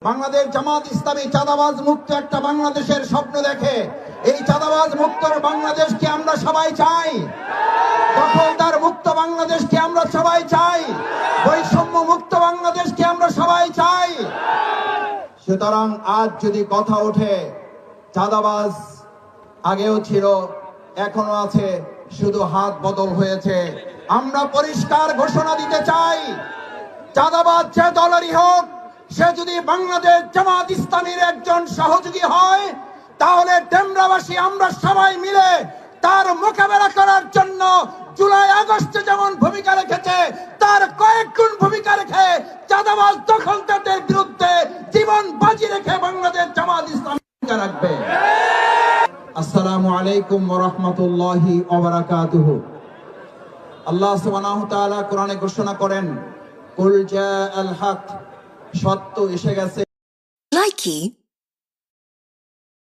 বাংলাদেশ জামাত ইসলামী চাঁদাবাজ মুক্ত একটা বাংলাদেশের স্বপ্ন দেখে। এই চাঁদাবাজ মুক্ত বাংলাদেশকে আমরা সবাই চাই, দখলদার মুক্ত বাংলাদেশকে আমরা সবাই চাই, বৈষম্য মুক্ত বাংলাদেশকে আমরা সবাই চাই। সুতরাং আজ যদি কথা ওঠে, চাঁদাবাজ আগেও ছিল, এখনো আছে, শুধু হাত বদল হয়েছে। আমরা পরিষ্কার ঘোষণা দিতে চাই, চাঁদাবাজ যে দলেরই হোক, সে যদি বাংলাদেশ জামাত ইসলামীর একজন সহযোগী হয়, তাহলে ডেমরাবাসী আমরা সবাই মিলে তার মোকাবেলা করার জন্য জুলাই আগস্টে যেমন ভূমিকা রেখেছে, তার কয়েক গুণ ভূমিকা রেখে চাঁদাবাজ দখলদারদের বিরুদ্ধে জীবন বাজি রেখে বাংলাদেশ জামাত ইসলামী ভূমিকা রাখবে। আসসালামু আলাইকুম ওয়া রাহমাতুল্লাহি ওয়া বারাকাতুহু। আল্লাহ সুবহানাহু ওয়া তাআলা কোরআনে ঘোষণা করেন, কুল জাআল হক, সত্য এসে গেছে। Likey